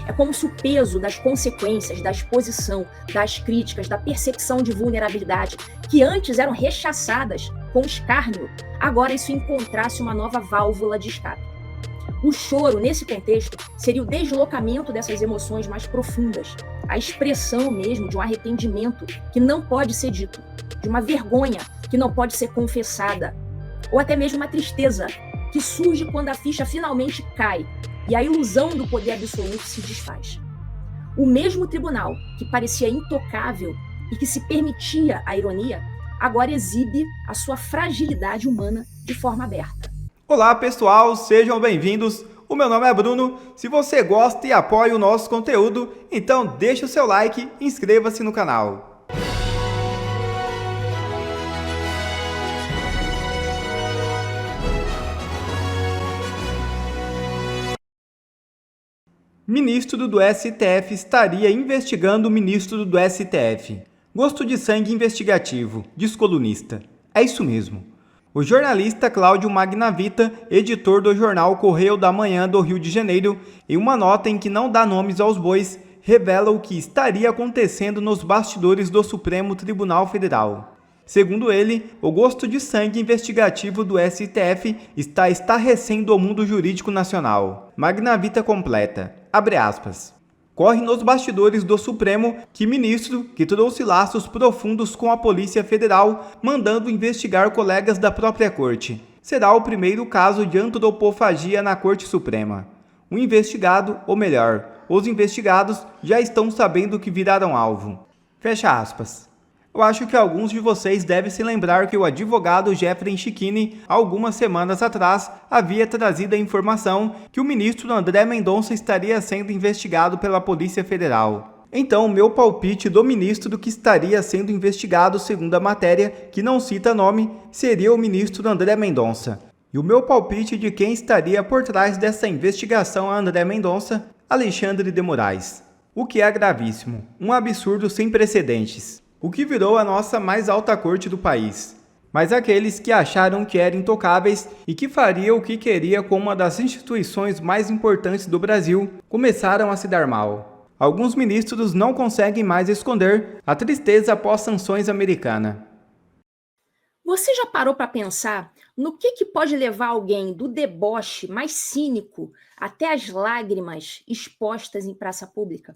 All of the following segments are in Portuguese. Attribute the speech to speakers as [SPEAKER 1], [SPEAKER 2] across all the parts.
[SPEAKER 1] É como se o peso das consequências, da exposição, das críticas, da percepção de vulnerabilidade, que antes eram rechaçadas com escárnio, agora isso encontrasse uma nova válvula de escape. O choro, nesse contexto, seria o deslocamento dessas emoções mais profundas, a expressão mesmo de um arrependimento que não pode ser dito, de uma vergonha que não pode ser confessada, ou até mesmo uma tristeza que surge quando a ficha finalmente cai e a ilusão do poder absoluto se desfaz. O mesmo tribunal que parecia intocável e que se permitia a ironia, agora exibe a sua fragilidade humana de forma aberta.
[SPEAKER 2] Olá pessoal, sejam bem-vindos. O meu nome é Bruno. Se você gosta e apoia o nosso conteúdo, então deixe o seu like e inscreva-se no canal. Ministro do STF estaria investigando o ministro do STF. Gosto de sangue investigativo, diz colunista. É isso mesmo. O jornalista Cláudio Magnavita, editor do jornal Correio da Manhã do Rio de Janeiro, em uma nota em que não dá nomes aos bois, revela o que estaria acontecendo nos bastidores do Supremo Tribunal Federal. Segundo ele, o gosto de sangue investigativo do STF está estarrecendo o mundo jurídico nacional. Magnavita completa, abre aspas. Corre nos bastidores do Supremo que ministro que trouxe laços profundos com a Polícia Federal, mandando investigar colegas da própria corte. Será o primeiro caso de antropofagia na Corte Suprema. O investigado, ou melhor, os investigados já estão sabendo que viraram alvo. Fecha aspas. Eu acho que alguns de vocês devem se lembrar que o advogado Jeffrey Schickini, algumas semanas atrás, havia trazido a informação que o ministro André Mendonça estaria sendo investigado pela Polícia Federal. Então, o meu palpite do ministro que estaria sendo investigado, segundo a matéria, que não cita nome, seria o ministro André Mendonça. E o meu palpite de quem estaria por trás dessa investigação a André Mendonça, Alexandre de Moraes. O que é gravíssimo, um absurdo sem precedentes. O que virou a nossa mais alta corte do país. Mas aqueles que acharam que eram intocáveis e que fariam o que queria com uma das instituições mais importantes do Brasil, começaram a se dar mal. Alguns ministros não conseguem mais esconder a tristeza após sanções americanas.
[SPEAKER 1] Você já parou para pensar no que pode levar alguém do deboche mais cínico até as lágrimas expostas em praça pública?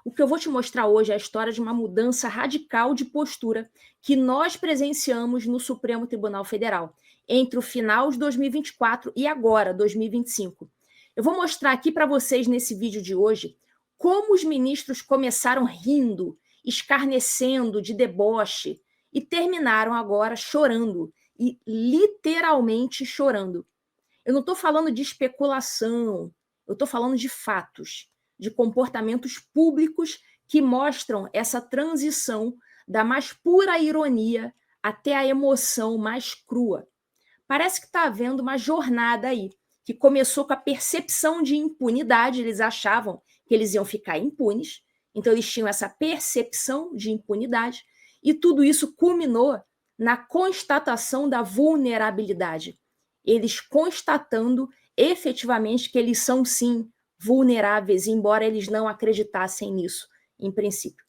[SPEAKER 1] O que eu vou te mostrar hoje é a história de uma mudança radical de postura que nós presenciamos no Supremo Tribunal Federal, entre o final de 2024 e agora, 2025. Eu vou mostrar aqui para vocês, nesse vídeo de hoje, como os ministros começaram rindo, escarnecendo de deboche e terminaram agora chorando, e literalmente chorando. Eu não estou falando de especulação, eu estou falando de fatos, de comportamentos públicos que mostram essa transição da mais pura ironia até a emoção mais crua. Parece que está havendo uma jornada aí, que começou com a percepção de impunidade, eles achavam que eles iam ficar impunes, então eles tinham essa percepção de impunidade, e tudo isso culminou na constatação da vulnerabilidade. Eles constatando efetivamente que eles são, sim, vulneráveis, embora eles não acreditassem nisso, em princípio.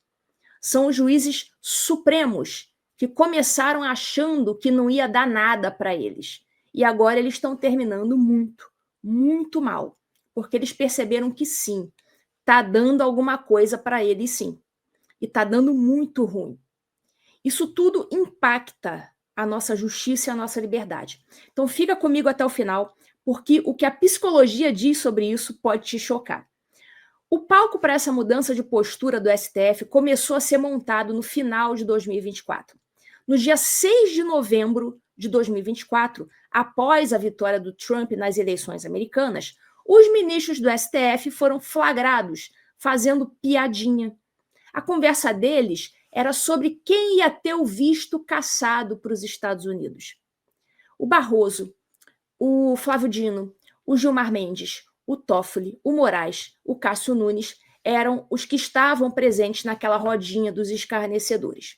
[SPEAKER 1] São os juízes supremos que começaram achando que não ia dar nada para eles. E agora eles estão terminando muito, muito mal, porque eles perceberam que sim, está dando alguma coisa para eles sim. E está dando muito ruim. Isso tudo impacta a nossa justiça e a nossa liberdade. Então fica comigo até o final, porque o que a psicologia diz sobre isso pode te chocar. O palco para essa mudança de postura do STF começou a ser montado no final de 2024. No dia 6 de novembro de 2024, após a vitória do Trump nas eleições americanas, os ministros do STF foram flagrados fazendo piadinha. A conversa deles era sobre quem ia ter o visto cassado para os Estados Unidos. O Barroso, o Flávio Dino, o Gilmar Mendes, o Toffoli, o Moraes, o Cássio Nunes eram os que estavam presentes naquela rodinha dos escarnecedores.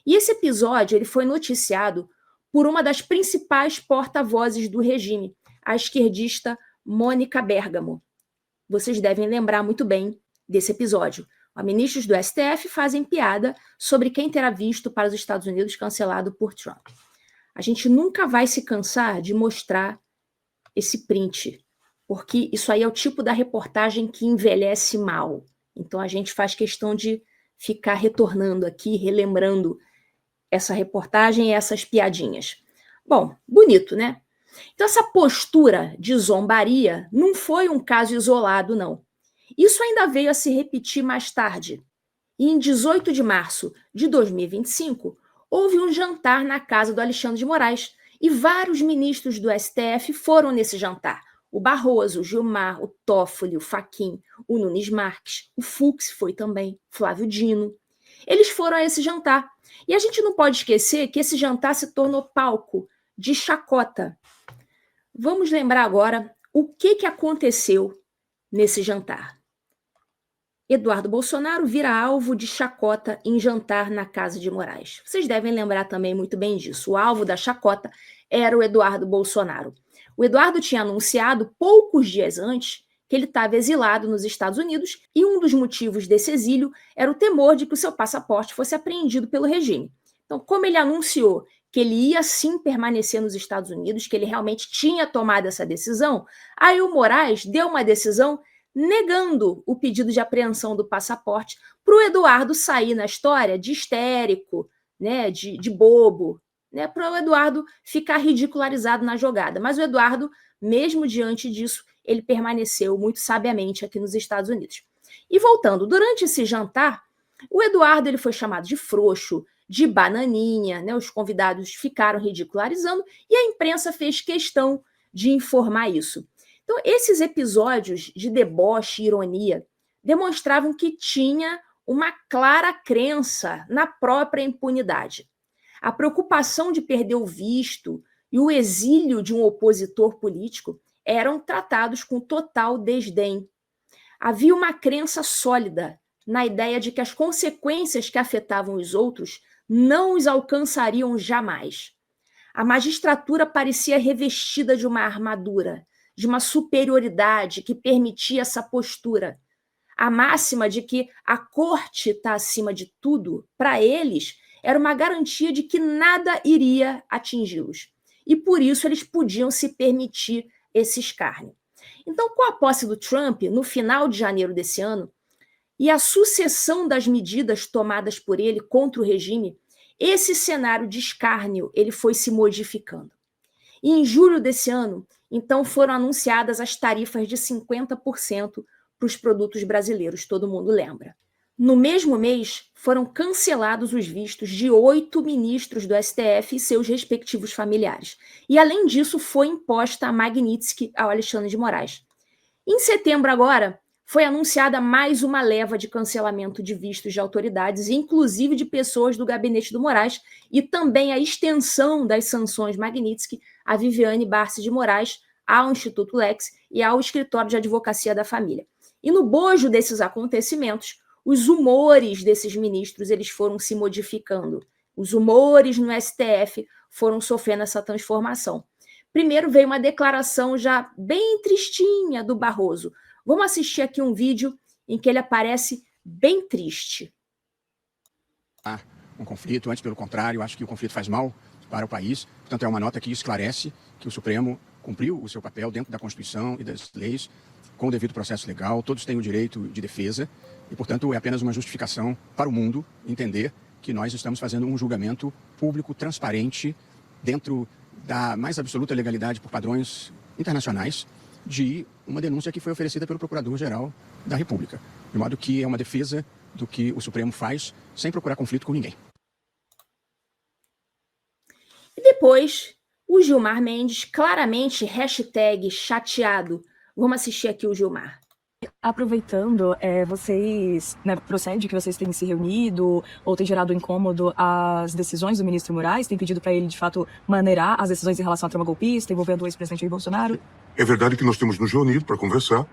[SPEAKER 1] E esse episódio ele foi noticiado por uma das principais porta-vozes do regime, a esquerdista Mônica Bergamo. Vocês devem lembrar muito bem desse episódio. Ministros do STF fazem piada sobre quem terá visto para os Estados Unidos cancelado por Trump. A gente nunca vai se cansar de mostrar esse print, porque isso aí é o tipo da reportagem que envelhece mal. Então a gente faz questão de ficar retornando aqui, relembrando essa reportagem e essas piadinhas. Bom, bonito, né? Então essa postura de zombaria não foi um caso isolado, não. Isso ainda veio a se repetir mais tarde. E em 18 de março de 2025, houve um jantar na casa do Alexandre de Moraes e vários ministros do STF foram nesse jantar. O Barroso, o Gilmar, o Toffoli, o Fachin, o Nunes Marques, o Fux foi também, Flávio Dino. Eles foram a esse jantar. E a gente não pode esquecer que esse jantar se tornou palco de chacota. Vamos lembrar agora o que aconteceu nesse jantar. Eduardo Bolsonaro vira alvo de chacota em jantar na casa de Moraes. Vocês devem lembrar também muito bem disso. O alvo da chacota era o Eduardo Bolsonaro. O Eduardo tinha anunciado poucos dias antes que ele estava exilado nos Estados Unidos e um dos motivos desse exílio era o temor de que o seu passaporte fosse apreendido pelo regime. Então, como ele anunciou que ele ia sim permanecer nos Estados Unidos, que ele realmente tinha tomado essa decisão, aí o Moraes deu uma decisão negando o pedido de apreensão do passaporte para o Eduardo sair na história de histérico, né, de bobo, né, para o Eduardo ficar ridicularizado na jogada. Mas o Eduardo, mesmo diante disso, ele permaneceu muito sabiamente aqui nos Estados Unidos. E voltando, durante esse jantar, o Eduardo ele foi chamado de frouxo, de bananinha, né, os convidados ficaram ridicularizando e a imprensa fez questão de informar isso. Então, esses episódios de deboche e ironia demonstravam que tinha uma clara crença na própria impunidade. A preocupação de perder o visto e o exílio de um opositor político eram tratados com total desdém. Havia uma crença sólida na ideia de que as consequências que afetavam os outros não os alcançariam jamais. A magistratura parecia revestida de uma armadura, de uma superioridade que permitia essa postura. A máxima de que a corte está acima de tudo, para eles, era uma garantia de que nada iria atingi-los. E por isso eles podiam se permitir esse escárnio. Então, com a posse do Trump, no final de janeiro desse ano, e a sucessão das medidas tomadas por ele contra o regime, esse cenário de escárnio ele foi se modificando. E em julho desse ano, então, foram anunciadas as tarifas de 50% para os produtos brasileiros, todo mundo lembra. No mesmo mês, foram cancelados os vistos de 8 ministros do STF e seus respectivos familiares. E, além disso, foi imposta a Magnitsky ao Alexandre de Moraes. Em setembro, agora, foi anunciada mais uma leva de cancelamento de vistos de autoridades, inclusive de pessoas do gabinete do Moraes, e também a extensão das sanções Magnitsky a Viviane Barsi de Moraes, ao Instituto Lex e ao Escritório de Advocacia da Família. E no bojo desses acontecimentos, os humores desses ministros eles foram se modificando. Os humores no STF foram sofrendo essa transformação. Primeiro veio uma declaração já bem tristinha do Barroso. Vamos assistir aqui um vídeo em que ele aparece bem triste.
[SPEAKER 3] Um conflito, antes pelo contrário, acho que o conflito faz mal para o país. Portanto, é uma nota que esclarece que o Supremo cumpriu o seu papel dentro da Constituição e das leis, com o devido processo legal, todos têm o direito de defesa e, portanto, é apenas uma justificação para o mundo entender que nós estamos fazendo um julgamento público, transparente, dentro da mais absoluta legalidade por padrões internacionais, de uma denúncia que foi oferecida pelo Procurador-Geral da República. De modo que é uma defesa do que o Supremo faz, sem procurar conflito com ninguém.
[SPEAKER 1] E depois, o Gilmar Mendes, claramente, #chateado. Vamos assistir aqui o Gilmar.
[SPEAKER 4] Aproveitando, vocês, procede que vocês têm se reunido ou têm gerado incômodo às decisões do ministro Moraes, têm pedido para ele, de fato, maneirar as decisões em relação à trama golpista envolvendo o ex-presidente Jair Bolsonaro?
[SPEAKER 5] É verdade que nós temos nos reunido para conversar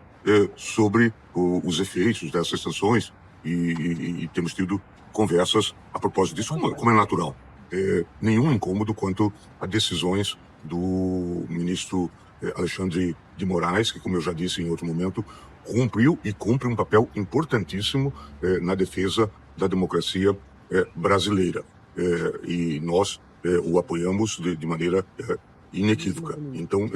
[SPEAKER 5] sobre os efeitos dessas sanções e temos tido conversas a propósito disso, como é natural. Nenhum incômodo quanto a decisões do ministro Alexandre de Moraes, que, como eu já disse em outro momento, cumpriu e cumpre um papel importantíssimo na defesa da democracia brasileira. E nós o apoiamos de maneira inequívoca. Então,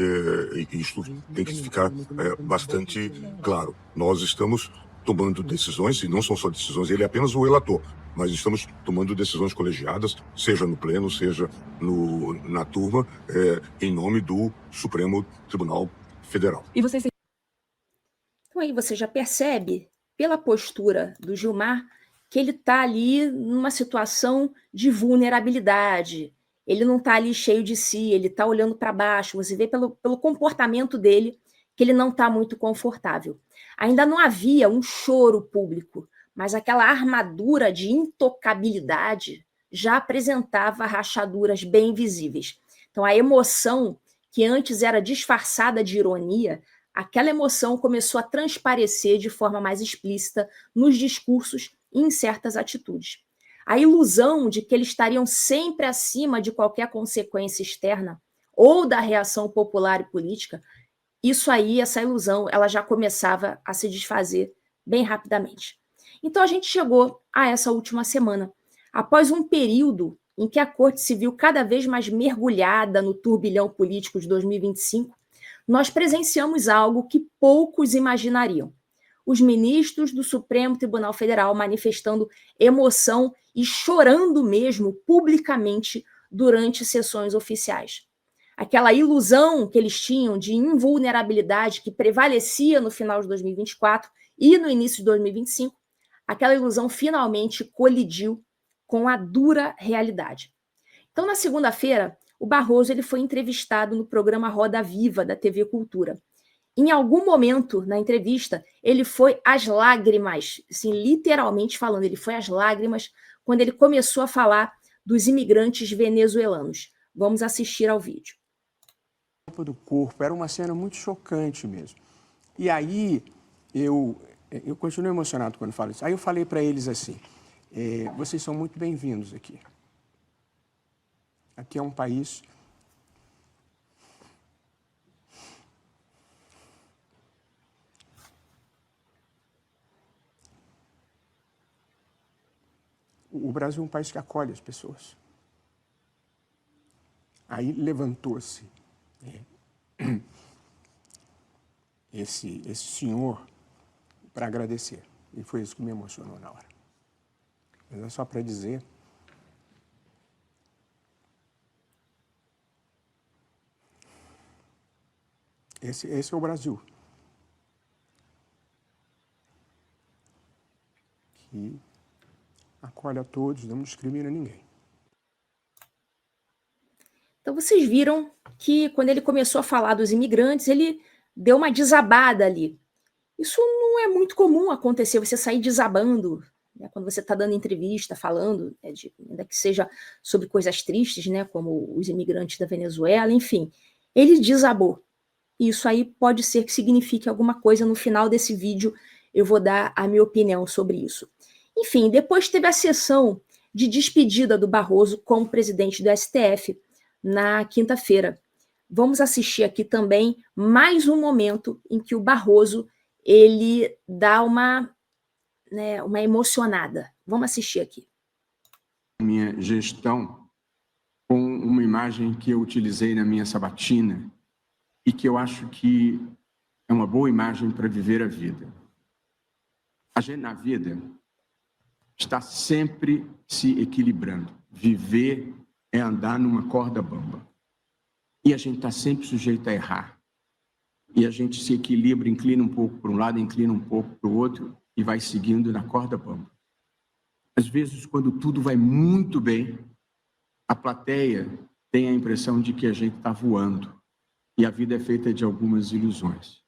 [SPEAKER 5] isso tem que ficar bastante claro. Nós estamos tomando decisões, e não são só decisões, ele é apenas o relator, mas estamos tomando decisões colegiadas, seja no pleno, seja na turma, em nome do Supremo Tribunal Federal.
[SPEAKER 4] E vocês têm...
[SPEAKER 1] Então aí você já percebe, pela postura do Gilmar, que ele está ali numa situação de vulnerabilidade. Ele não está ali cheio de si, ele está olhando para baixo. Você vê pelo comportamento dele que ele não está muito confortável. Ainda não havia um choro público, mas aquela armadura de intocabilidade já apresentava rachaduras bem visíveis. Então a emoção, que antes era disfarçada de ironia, aquela emoção começou a transparecer de forma mais explícita nos discursos e em certas atitudes. A ilusão de que eles estariam sempre acima de qualquer consequência externa ou da reação popular e política, essa ilusão, ela já começava a se desfazer bem rapidamente. Então a gente chegou a essa última semana, após um período em que a Corte se viu cada vez mais mergulhada no turbilhão político de 2025, nós presenciamos algo que poucos imaginariam. Os ministros do Supremo Tribunal Federal manifestando emoção e chorando mesmo publicamente durante sessões oficiais. Aquela ilusão que eles tinham de invulnerabilidade que prevalecia no final de 2024 e no início de 2025, aquela ilusão finalmente colidiu com a dura realidade. Então, na segunda-feira, o Barroso ele foi entrevistado no programa Roda Viva da TV Cultura. Em algum momento na entrevista, ele foi às lágrimas, assim, literalmente falando, ele foi às lágrimas quando ele começou a falar dos imigrantes venezuelanos. Vamos assistir ao vídeo.
[SPEAKER 3] Do corpo, era uma cena muito chocante mesmo. E aí, eu continuo emocionado quando falo isso. Aí eu falei para eles assim, vocês são muito bem-vindos aqui. Aqui é um país o Brasil é um país que acolhe as pessoas. Aí levantou-se esse senhor para agradecer. E foi isso que me emocionou na hora. Mas é só para dizer esse é o Brasil. Que acolhe a todos, não discrimina ninguém.
[SPEAKER 1] Então vocês viram que quando ele começou a falar dos imigrantes, ele deu uma desabada ali. Isso não é muito comum acontecer, você sair desabando, né, quando você está dando entrevista, falando, né, ainda que seja sobre coisas tristes, né, como os imigrantes da Venezuela, enfim. Ele desabou. Isso aí pode ser que signifique alguma coisa. No final desse vídeo eu vou dar a minha opinião sobre isso. Enfim, depois teve a sessão de despedida do Barroso como presidente do STF na quinta-feira. Vamos assistir aqui também mais um momento em que o Barroso ele dá uma emocionada. Vamos assistir aqui.
[SPEAKER 3] Minha gestão com uma imagem que eu utilizei na minha sabatina e que eu acho que é uma boa imagem para viver a vida. A gente na vida está sempre se equilibrando. Viver é andar numa corda bamba. E a gente está sempre sujeito a errar. E a gente se equilibra, inclina um pouco para um lado, inclina um pouco para o outro e vai seguindo na corda bamba. Às vezes, quando tudo vai muito bem, a plateia tem a impressão de que a gente está voando. E a vida é feita de algumas ilusões.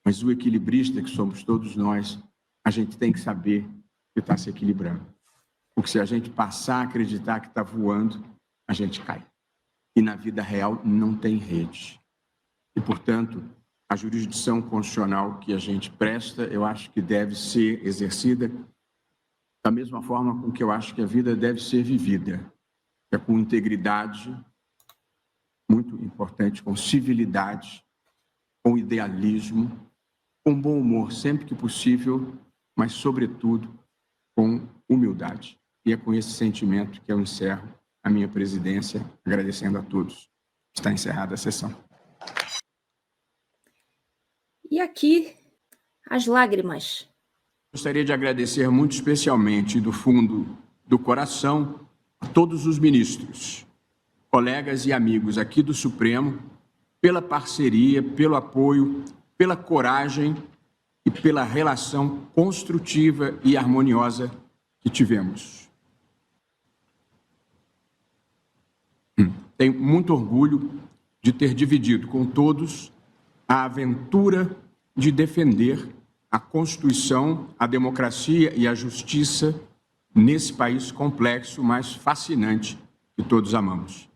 [SPEAKER 3] Mas o equilibrista, que somos todos nós, a gente tem que saber que está se equilibrando. Porque se a gente passar a acreditar que está voando, a gente cai. E na vida real não tem rede. E, portanto, a jurisdição constitucional que a gente presta, eu acho que deve ser exercida da mesma forma com que eu acho que a vida deve ser vivida. É com integridade, muito importante, com civilidade, com idealismo com bom humor sempre que possível, mas, sobretudo, com humildade. E é com esse sentimento que eu encerro a minha presidência, agradecendo a todos. Está encerrada a sessão.
[SPEAKER 1] E aqui, as lágrimas.
[SPEAKER 3] Gostaria de agradecer muito especialmente, do fundo do coração, a todos os ministros, colegas e amigos aqui do Supremo, pela parceria, pelo apoio, pela coragem e pela relação construtiva e harmoniosa que tivemos. Tenho muito orgulho de ter dividido com todos a aventura de defender a Constituição, a democracia e a justiça nesse país complexo, mas fascinante, que todos amamos.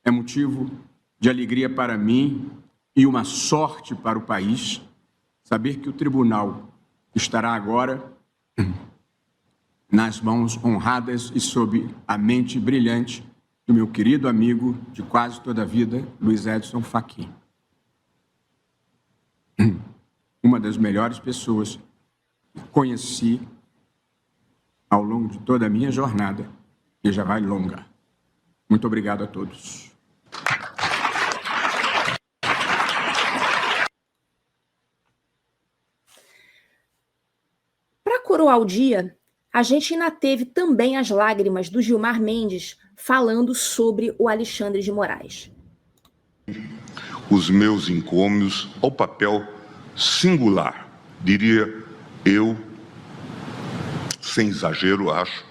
[SPEAKER 3] É motivo de alegria para mim e uma sorte para o país saber que o tribunal estará agora nas mãos honradas e sob a mente brilhante do meu querido amigo de quase toda a vida, Luiz Edson Fachin. Uma das melhores pessoas que conheci ao longo de toda a minha jornada, que já vai longa. Muito obrigado a todos.
[SPEAKER 1] Para coroar o dia, a gente ainda teve também as lágrimas do Gilmar Mendes falando sobre o Alexandre de Moraes.
[SPEAKER 5] Os meus encômios ao papel singular, diria eu, sem exagero, acho,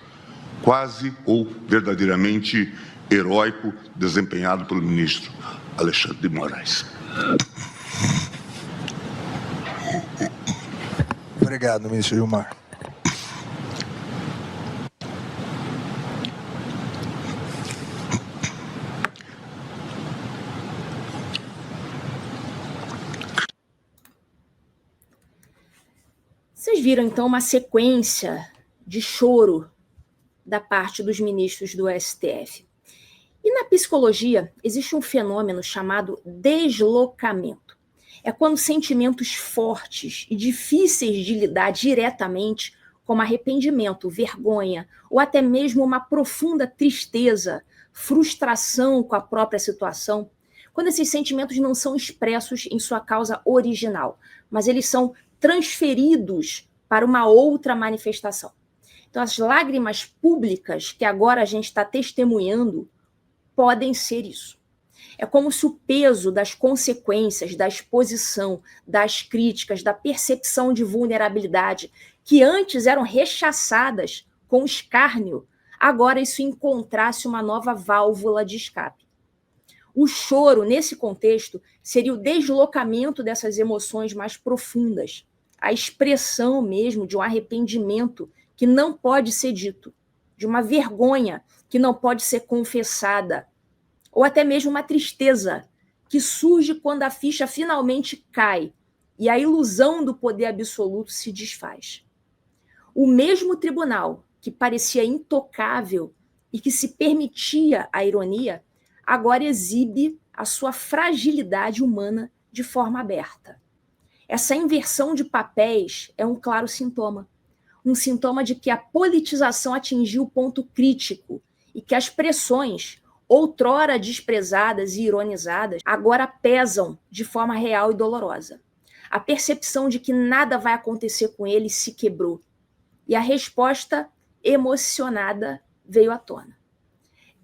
[SPEAKER 5] quase ou verdadeiramente heróico, desempenhado pelo ministro Alexandre de Moraes.
[SPEAKER 6] Obrigado, ministro Gilmar.
[SPEAKER 1] Vocês viram, então, uma sequência de choro da parte dos ministros do STF. E na psicologia, existe um fenômeno chamado deslocamento. É quando sentimentos fortes e difíceis de lidar diretamente, como arrependimento, vergonha, ou até mesmo uma profunda tristeza, frustração com a própria situação, quando esses sentimentos não são expressos em sua causa original, mas eles são transferidos para uma outra manifestação. Então, as lágrimas públicas que agora a gente está testemunhando podem ser isso. É como se o peso das consequências, da exposição, das críticas, da percepção de vulnerabilidade, que antes eram rechaçadas com escárnio, agora isso encontrasse uma nova válvula de escape. O choro, nesse contexto, seria o deslocamento dessas emoções mais profundas, a expressão mesmo de um arrependimento que não pode ser dito, de uma vergonha que não pode ser confessada, ou até mesmo uma tristeza que surge quando a ficha finalmente cai e a ilusão do poder absoluto se desfaz. O mesmo tribunal que parecia intocável e que se permitia a ironia, agora exibe a sua fragilidade humana de forma aberta. Essa inversão de papéis é um claro sintoma. Um sintoma de que a politização atingiu o ponto crítico e que as pressões, outrora desprezadas e ironizadas, agora pesam de forma real e dolorosa. A percepção de que nada vai acontecer com ele se quebrou. E a resposta emocionada veio à tona.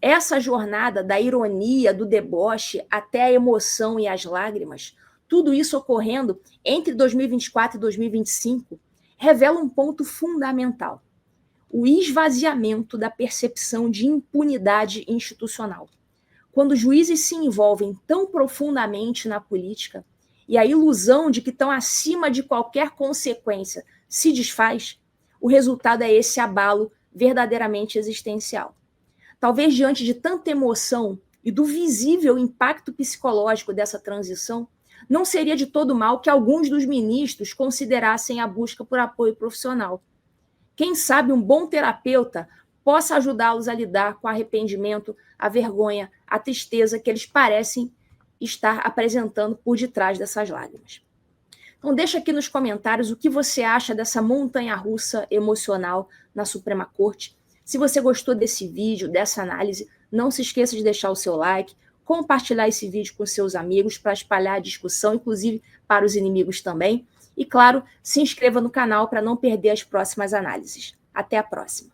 [SPEAKER 1] Essa jornada da ironia, do deboche, até a emoção e as lágrimas, tudo isso ocorrendo entre 2024 e 2025, revela um ponto fundamental: o esvaziamento da percepção de impunidade institucional. Quando juízes se envolvem tão profundamente na política e a ilusão de que estão acima de qualquer consequência se desfaz, o resultado é esse abalo verdadeiramente existencial. Talvez diante de tanta emoção e do visível impacto psicológico dessa transição, não seria de todo mal que alguns dos ministros considerassem a busca por apoio profissional. Quem sabe um bom terapeuta possa ajudá-los a lidar com o arrependimento, a vergonha, a tristeza que eles parecem estar apresentando por detrás dessas lágrimas. Então deixa aqui nos comentários o que você acha dessa montanha-russa emocional na Suprema Corte. Se você gostou desse vídeo, dessa análise, não se esqueça de deixar o seu like, compartilhar esse vídeo com seus amigos para espalhar a discussão, inclusive para os inimigos também. E, claro, se inscreva no canal para não perder as próximas análises. Até a próxima!